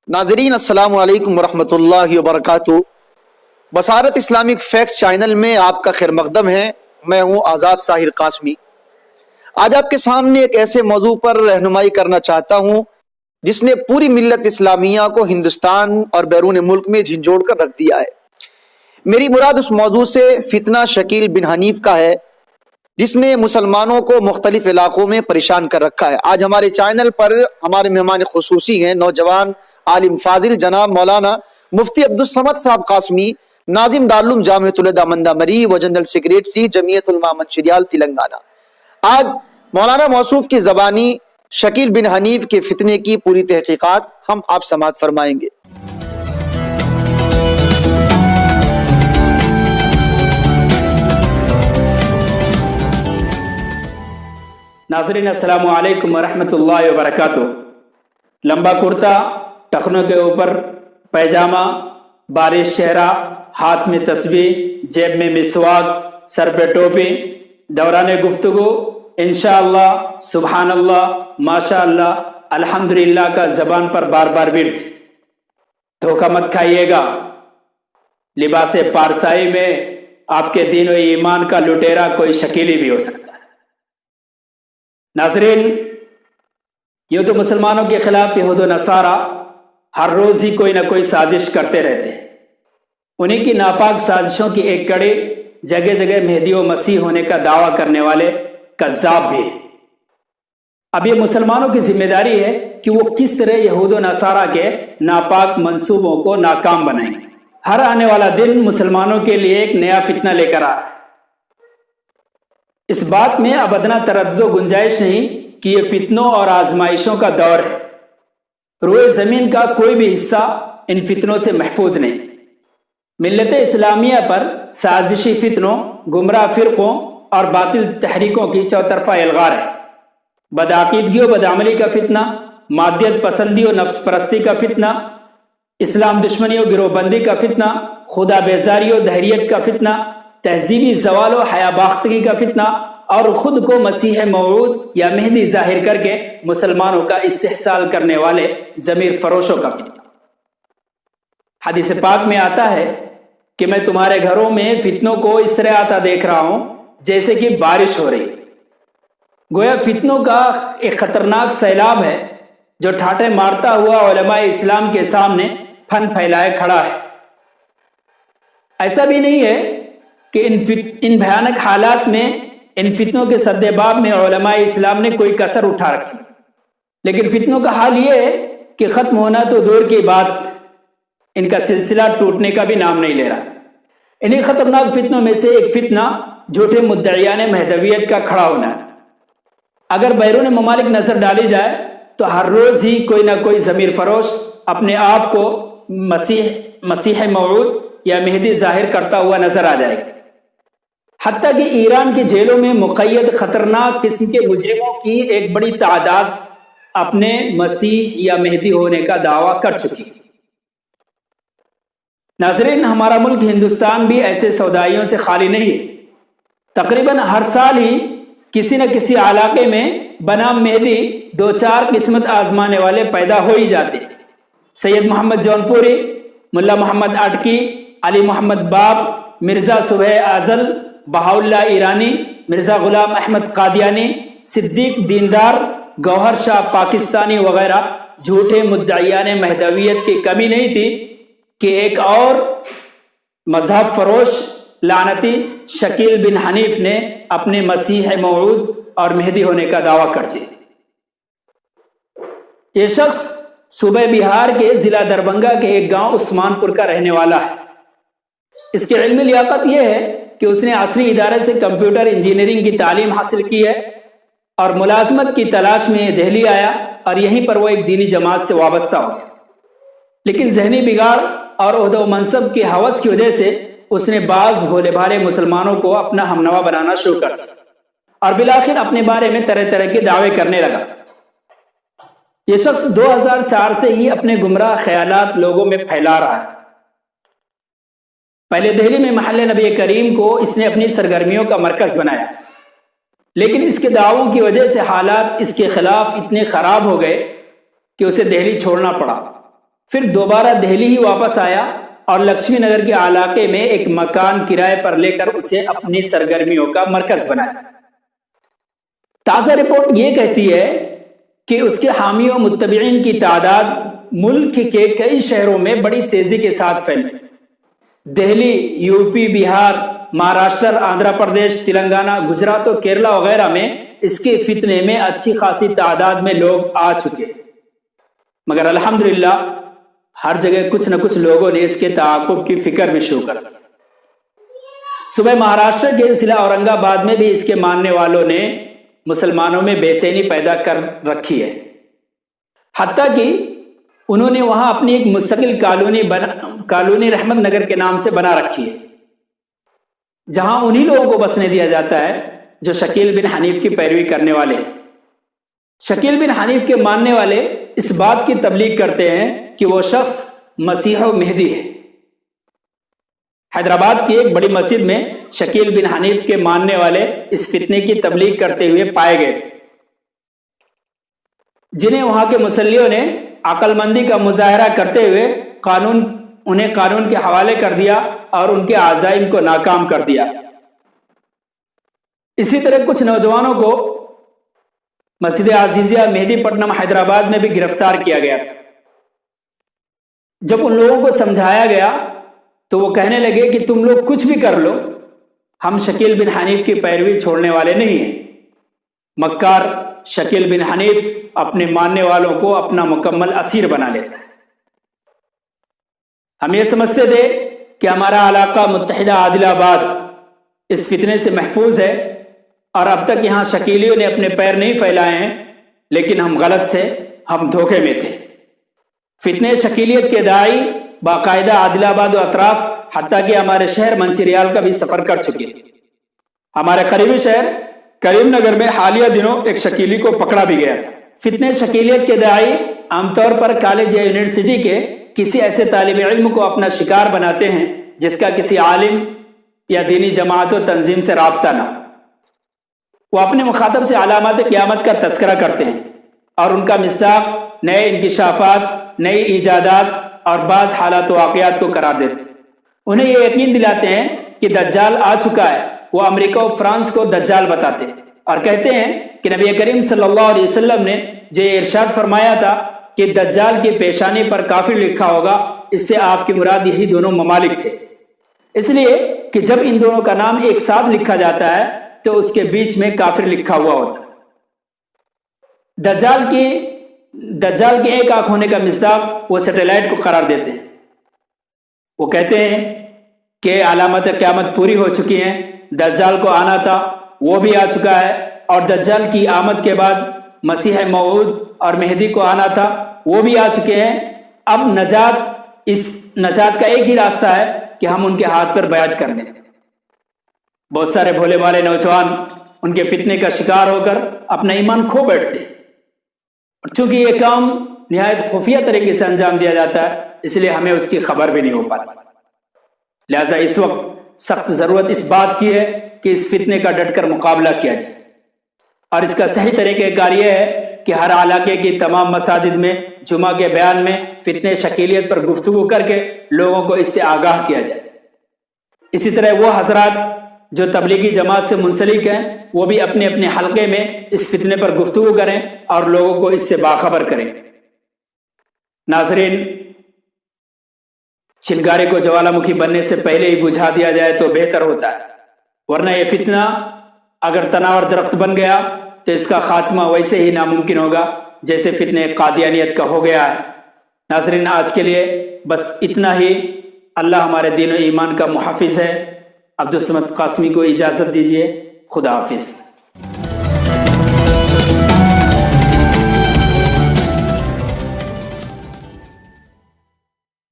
नाजरीन अस्सलाम वालेकुम वरहमतुल्लाहि वबरकातुहू। बसारत इस्लामिक फैक्ट चैनल में आपका खैर मकदम है। मैं हूँ आज़ाद साहिर कासमी। आज आपके सामने एक ऐसे मौजू पर रहनुमाई करना चाहता हूँ जिसने पूरी मिल्लत इस्लामिया को हिंदुस्तान और बैरून मुल्क में झिंझोड़ कर रख दिया है। मेरी मुराद उस मौजू से फितना शकील बिन हनीफ का है जिसने मुसलमानों को मुख्तलिफ इलाकों में परेशान कर रखा है। आज हमारे चैनल पर हमारे मेहमान खुसूसी हैं नौजवान आलिम फाजिल जनाब मौलाना मुफ्ती अब्दुल समद साहब कासमी, नाजिम दारुल जामिअतुल उलमा मंदामरी व जनरल सेक्रेटरी जमीयतुल उलमा मंशिरियाल तेलंगाना। आज मौलाना मौसूफ की ज़बानी शकील बिन हनीफ के फितने की पूरी तहकीकात हम आप समाअत फरमाएंगे। नाज़रीन अस्सलामु अलैकुम वरहमतुल्लाहि वबरकातुहू। लंबा कुर्ता, टखनों के ऊपर पैजामा, बारिश चेहरा, हाथ में तस्बीह, जेब में मिसवाक, सर पे टोपी, दौरान गुफ्तगू इंशाअल्लाह, सुबहानल्लाह, माशाअल्लाह, अल्हम्दुलिल्लाह का जबान पर बार बार विर्द। धोखा मत खाइएगा। लिबास पारसाई में आपके दीन व ईमान का लुटेरा कोई शकीली भी हो सकता है। नाज़रीन, ये तो मुसलमानों के खिलाफ यहूद व नसारा हर रोज ही कोई ना कोई साजिश करते रहते हैं। उन्हीं की नापाक साजिशों की एक कड़ी जगह जगह मेहदी व मसीह होने का दावा करने वाले कज़्ज़ाब भी है। अब ये मुसलमानों की जिम्मेदारी है कि वो किस तरह यहूद व नसारा के नापाक मंसूबों को नाकाम बनाएंगे। हर आने वाला दिन मुसलमानों के लिए एक नया फितना लेकर आ रहा है। इस बात में अब अदना तरद्दुद गुंजाइश नहीं कि यह फितनों और आजमाइशों का दौर है। रोए जमीन का कोई भी हिस्सा इन फितनों से महफूज नहीं। मिल्लत इस्लामिया पर साजिशी फितनों, गुमराह फिरकों और बातिल तहरीकों की चौतरफा एल्गार है। बदअकीदगी और बदअमली का फितना, मादियत पसंदी और नफ्स परस्ती का फितना, इस्लाम दुश्मनी और गिरोहबंदी का फितना, खुदा बेजारी और दहरियत का फितना, तहजीबी जवाल और हयाबाख्तगी का फितना और खुद को मसीह मौऊद या मेहदी जाहिर करके मुसलमानों का इस्तेहसाल करने वाले जमीर फरोशों का फितना। हदीस पाक में आता है कि मैं तुम्हारे घरों में फितनों को इस तरह आता देख रहा हूं जैसे कि बारिश हो रही। गोया फितनों का एक खतरनाक सैलाब है जो ठाटे मारता हुआ उलमाए इस्लाम के सामने फन फैलाए खड़ा है। ऐसा भी नहीं है कि इन भयानक हालात में, इन फितनों के सद्देबाब में उलमाए इस्लाम ने कोई कसर उठा रखी, लेकिन फितनों का हाल ये है कि खत्म होना तो दूर की बात, इनका सिलसिला टूटने का भी नाम नहीं ले रहा। इन्हीं खतरनाक फितनों में से एक फितना झूठे मुद्दईयान महदवियत का खड़ा होना है। अगर बैरून ममालिक नजर डाली जाए तो हर रोज ही कोई ना कोई जमीर फरोश अपने आप को मसीह मौऊद या मेहदी जाहिर करता हुआ नजर आ जाएगा। हत्ता कि ईरान की जेलों में मुक़य्यद खतरनाक किस्म के मुजरिमों की एक बड़ी तादाद अपने मसीह या मेहदी होने का दावा कर चुकी। नाज़रीन, हमारा मुल्क हिंदुस्तान भी ऐसे सौदाइयों से खाली नहीं है। तकरीबन हर साल ही किसी न किसी इलाके में बनाम मेहदी दो चार किस्मत आजमाने वाले पैदा हो ही जाते। सैयद मोहम्मद जौनपुरी, मुल्ला मोहम्मद आटकी, अली मोहम्मद बाब, मिर्जा सुबह आजल, बहाउल्लाह ईरानी, मिर्जा गुलाम अहमद कादियानी, सिद्दीक दीनदार, गौहर शाह पाकिस्तानी वगैरह झूठे मुद्दईयान महदवियत की कमी नहीं थी कि एक और मजहब फरोश लानती शकील बिन हनीफ ने अपने मसीह मौऊद और मेहदी होने का दावा कर दिया। ये शख्स सूबे बिहार के जिला दरभंगा के एक गांव उस्मानपुर का रहने वाला है। इसकी इल्मी लियाकत यह है कि उसने असली इदारे से कंप्यूटर इंजीनियरिंग की तालीम हासिल की है और मुलाजमत की तलाश में दिल्ली आया और यहीं पर वो एक दीनी जमात से वाबस्ता हो गया। लेकिन जहनी बिगाड़ और ओहदा मनसब की हवस की वजह से उसने बाज भोले भाले मुसलमानों को अपना हमनवा बनाना शुरू कर दिया और बिलाखिर अपने बारे में तरह तरह के दावे करने लगा। यह शख्स 2004 से ही अपने गुमराह ख्यालात लोगों में फैला रहा है। पहले दिल्ली में महल्ले नबी करीम को इसने अपनी सरगर्मियों का मरकज बनाया, लेकिन इसके दावों की वजह से हालात इसके खिलाफ इतने खराब हो गए कि उसे दिल्ली छोड़ना पड़ा। پھر دوبارہ دہلی ہی واپس آیا اور لکشمی نگر کے علاقے میں ایک مکان کرائے پر لے کر اسے اپنی سرگرمیوں کا مرکز بنایا۔ تازہ رپورٹ یہ کہتی ہے کہ اس کے حامی و متبعین کی تعداد ملک کے کئی شہروں میں بڑی تیزی کے ساتھ پھیلی۔ دہلی، یو پی، بہار، مہاراشٹر، آندھرا پردیش، تلنگانہ، گجرات اور کیرلا وغیرہ میں اس کے فتنے میں اچھی خاصی تعداد میں لوگ آ چکے، مگر الحمدللہ ہر جگہ کچھ نہ کچھ لوگوں نے اس کے تعاقب کی فکر میں شروع کر دی۔ صوبہ مہاراشٹر کے ضلع اورنگ آباد میں بھی اس کے ماننے والوں نے مسلمانوں میں بے چینی پیدا کر رکھی ہے، حتیٰ کہ انہوں نے وہاں اپنی ایک مستقل کالونی رحمت نگر کے نام سے بنا رکھی ہے، جہاں انہی لوگوں کو بسنے دیا جاتا ہے جو شکیل بن حنیف کی پیروی کرنے والے ہیں۔ شکیل بن حنیف کے ماننے والے اس بات کی تبلیغ کرتے ہیں کہ وہ شخص مسیح و مہدی ہے۔ حیدرآباد کی ایک بڑی مسجد میں شکیل بن حنیف کے ماننے والے اس فتنے کی تبلیغ کرتے ہوئے پائے گئے تھے، جنہیں وہاں کے مصلیوں نے عقل مندی کا مظاہرہ کرتے ہوئے انہیں قانون کے حوالے کر دیا اور ان کے عزائم کو ناکام کر دیا۔ اسی طرح کچھ نوجوانوں کو مسجد عزیزیہ مہدی پٹنم حیدرآباد میں بھی گرفتار کیا گیا تھا۔ جب ان لوگوں کو سمجھایا گیا تو وہ کہنے لگے کہ تم لوگ کچھ بھی کر لو، ہم شکیل بن حنیف کی پیروی چھوڑنے والے نہیں ہیں۔ مکار شکیل بن حنیف اپنے ماننے والوں کو اپنا مکمل اسیر بنا لیتا ہے۔ ہم یہ سمجھتے تھے کہ ہمارا علاقہ متحدہ عادل آباد اس فتنے سے محفوظ ہے اور اب تک یہاں شکیلیوں نے اپنے پیر نہیں پھیلائے ہیں، لیکن ہم غلط تھے، ہم دھوکے میں تھے۔ فتنے شکیلیت کے داعی باقاعدہ عادل آباد و اطراف حتیٰ کہ ہمارے شہر منچریال کا بھی سفر کر چکے۔ ہمارے قریبی شہر کریم نگر میں حالیہ دنوں ایک شکیلی کو پکڑا بھی گیا تھا۔ فتنے شکیلیت کے داعی عام طور پر کالج یا یونیورسٹی کے کسی ایسے طالب علم کو اپنا شکار بناتے ہیں جس کا کسی عالم یا دینی جماعت و تنظیم سے رابطہ نہ ہو۔ وہ اپنے مخاطب سے علامات قیامت کا تذکرہ کرتے ہیں اور ان کا مصداق نئے انکشافات، نئی ایجادات اور بعض حالات و واقعات کو قرار دیتے ہیں۔ انہیں یہ یقین دلاتے ہیں کہ دجال آ چکا ہے۔ وہ امریکہ و فرانس کو دجال بتاتے ہیں اور کہتے ہیں کہ نبی کریم صلی اللہ علیہ وسلم نے جو یہ ارشاد فرمایا تھا کہ دجال کی پیشانی پر کافر لکھا ہوگا، اس سے آپ کی مراد یہی دونوں ممالک تھے، اس لیے کہ جب ان دونوں کا نام ایک ساتھ لکھا جاتا ہے تو اس کے بیچ میں کافر لکھا ہوا ہوتا ہے۔ دجال کے ایک آنکھ ہونے کا مصداق وہ سیٹلائٹ کو قرار دیتے ہیں۔ وہ کہتے ہیں کہ علامت قیامت پوری ہو چکی ہیں، دجال کو آنا تھا وہ بھی آ چکا ہے، اور دجال کی آمد کے بعد مسیح موعود اور مہدی کو آنا تھا وہ بھی آ چکے ہیں۔ اب نجات کا ایک ہی راستہ ہے کہ ہم ان کے ہاتھ پر بیعت کر لیں۔ بہت سارے بھولے بھالے نوجوان ان کے فتنے کا شکار ہو کر اپنا ایمان کھو بیٹھتے ہیں، اور چونکہ یہ کام نہایت خفیہ طریقے سے انجام دیا جاتا ہے اس لیے ہمیں اس کی خبر بھی نہیں ہو پاتی۔ لہذا اس وقت سخت ضرورت اس بات کی ہے کہ اس فتنے کا ڈٹ کر مقابلہ کیا جائے، اور اس کا صحیح طریقہ کار یہ ہے کہ ہر علاقے کی تمام مساجد میں جمعہ کے بیان میں فتنے شکیلیت پر گفتگو کر کے لوگوں کو اس سے آگاہ کیا جائے۔ اسی طرح وہ حضرات جو تبلیغی جماعت سے منسلک ہیں وہ بھی اپنے اپنے حلقے میں اس فتنے پر گفتگو کریں اور لوگوں کو اس سے باخبر کریں۔ ناظرین، چنگارے کو جوالا مکھی بننے سے پہلے ہی بجھا دیا جائے تو بہتر ہوتا ہے، ورنہ یہ فتنہ اگر تناور درخت بن گیا تو اس کا خاتمہ ویسے ہی ناممکن ہوگا جیسے فتنے قادیانیت کا ہو گیا ہے۔ ناظرین، آج کے لیے بس اتنا ہی۔ اللہ ہمارے دین و ایمان کا محافظ ہے۔ عبدالصمد قاسمی کو اجازت دیجیے۔ خدا حافظ۔